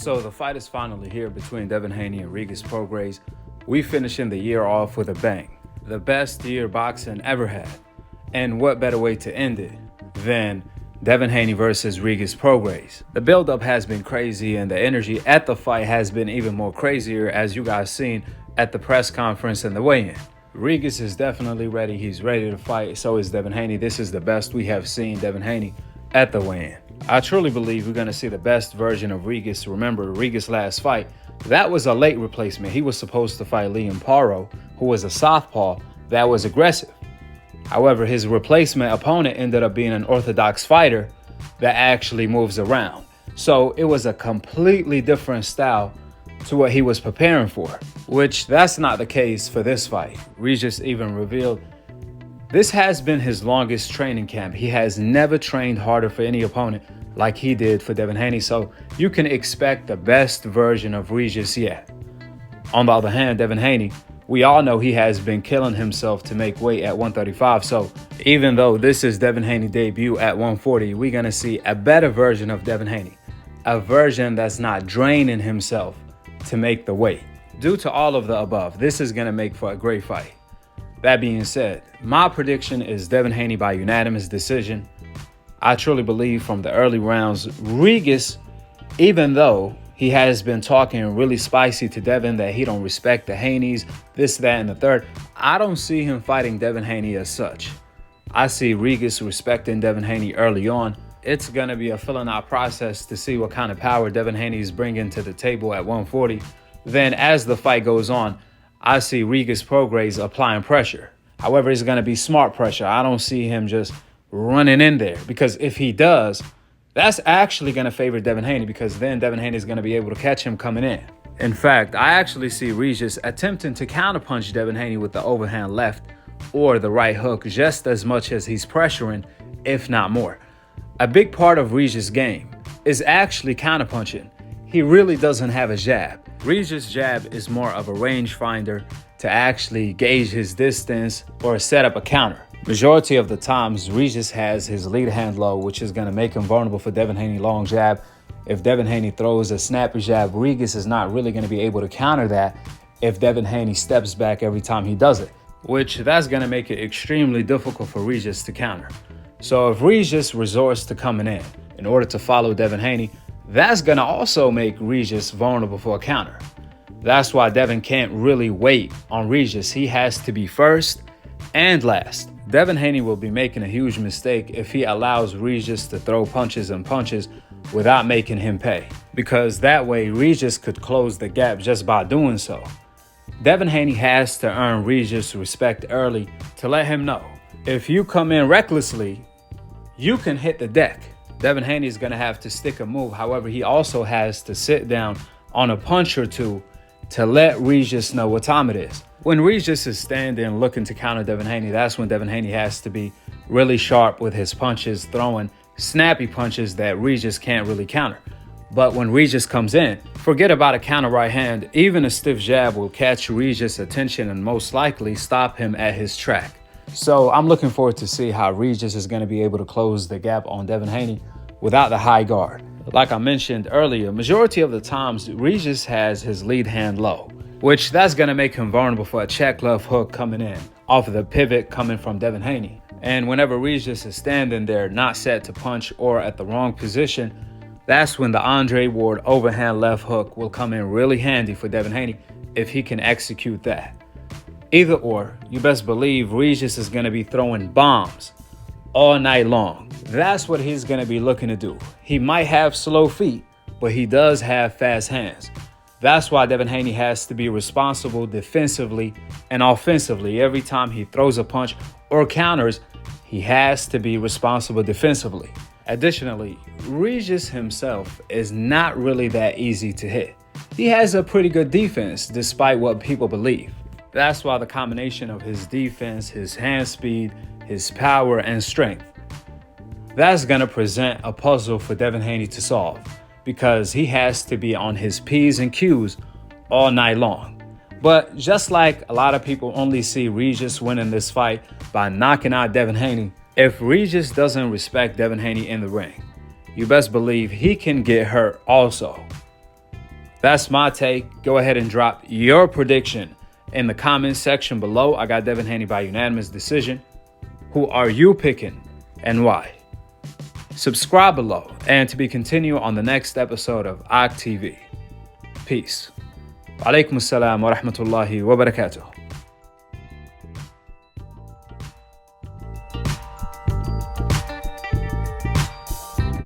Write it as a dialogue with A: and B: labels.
A: So the fight is finally here between Devin Haney and Regis Prograis. We finishing the year off with a bang. The best year boxing ever had. And what better way to end it than Devin Haney versus Regis Prograis. The build-up has been crazy and the energy at the fight has been even more crazier, as you guys seen at the press conference and the weigh-in. Regis is definitely ready. He's ready to fight. So is Devin Haney. This is the best we have seen Devin Haney at the weigh-in. I truly believe we're going to see the best version of Regis. Remember, Regis' last fight, that was a late replacement. He was supposed to fight Liam Paro, who was a southpaw that was aggressive. However, his replacement opponent ended up being an orthodox fighter that actually moves around. So it was a completely different style to what he was preparing for, which that's not the case for this fight. Regis even revealed this has been his longest training camp. He has never trained harder for any opponent like he did for Devin Haney, so you can expect the best version of Regis yet. On the other hand, Devin Haney, we all know he has been killing himself to make weight at 135, so even though this is Devin Haney's debut at 140, we're going to see a better version of Devin Haney, a version that's not draining himself to make the weight. Due to all of the above, this is going to make for a great fight. That being said, my prediction is Devin Haney by unanimous decision. I truly believe from the early rounds, Regis, even though he has been talking really spicy to Devin that he don't respect the Haneys, this, that, and the third, I don't see him fighting Devin Haney as such. I see Regis respecting Devin Haney early on. It's going to be a filling out process to see what kind of power Devin Haney is bringing to the table at 140. Then as the fight goes on, I see Regis Prograis applying pressure. However, it's going to be smart pressure. I don't see him just running in there, because if he does, that's actually going to favor Devin Haney, because then Devin Haney is going to be able to catch him coming in. In fact, I actually see Regis attempting to counterpunch Devin Haney with the overhand left or the right hook just as much as he's pressuring, if not more. A big part of Regis' game is actually counterpunching. He really doesn't have a jab. Regis' jab is more of a range finder to actually gauge his distance or set up a counter. Majority of the times, Regis has his lead hand low, which is going to make him vulnerable for Devin Haney long jab. If Devin Haney throws a snappy jab, Regis is not really going to be able to counter that if Devin Haney steps back every time he does it, which that's going to make it extremely difficult for Regis to counter. So if Regis resorts to coming in order to follow Devin Haney, that's going to also make Regis vulnerable for a counter. That's why Devin can't really wait on Regis. He has to be first and last. Devin Haney will be making a huge mistake if he allows Regis to throw punches and punches without making him pay, because that way Regis could close the gap just by doing so. Devin Haney has to earn Regis' respect early to let him know, if you come in recklessly, you can hit the deck. Devin Haney is going to have to stick a move. However, he also has to sit down on a punch or two to let Regis know what time it is. When Regis is standing looking to counter Devin Haney, that's when Devin Haney has to be really sharp with his punches, throwing snappy punches that Regis can't really counter. But when Regis comes in, forget about a counter right hand. Even a stiff jab will catch Regis' attention and most likely stop him at his track. So I'm looking forward to see how Regis is going to be able to close the gap on Devin Haney without the high guard. Like I mentioned earlier, majority of the times Regis has his lead hand low, which that's going to make him vulnerable for a check left hook coming in off of the pivot coming from Devin Haney. And whenever Regis is standing there not set to punch or at the wrong position, that's when the Andre Ward overhand left hook will come in really handy for Devin Haney if he can execute that. Either or, you best believe Regis is going to be throwing bombs all night long. That's what he's going to be looking to do. He might have slow feet, but he does have fast hands. That's why Devin Haney has to be responsible defensively and offensively. Every time he throws a punch or counters, he has to be responsible defensively. Additionally, Regis himself is not really that easy to hit. He has a pretty good defense despite what people believe. That's why the combination of his defense, his hand speed, his power, and strength, that's going to present a puzzle for Devin Haney to solve, because he has to be on his P's and Q's all night long. But just like a lot of people only see Regis winning this fight by knocking out Devin Haney, if Regis doesn't respect Devin Haney in the ring, you best believe he can get hurt also. That's my take. Go ahead and drop your prediction in the comments section below. I got Devin Haney by unanimous decision. Who are you picking and why? Subscribe below and to be continued on the next episode of AKHi TV. Peace. Alaikum assalam wa rahmatullahi wa barakatuh.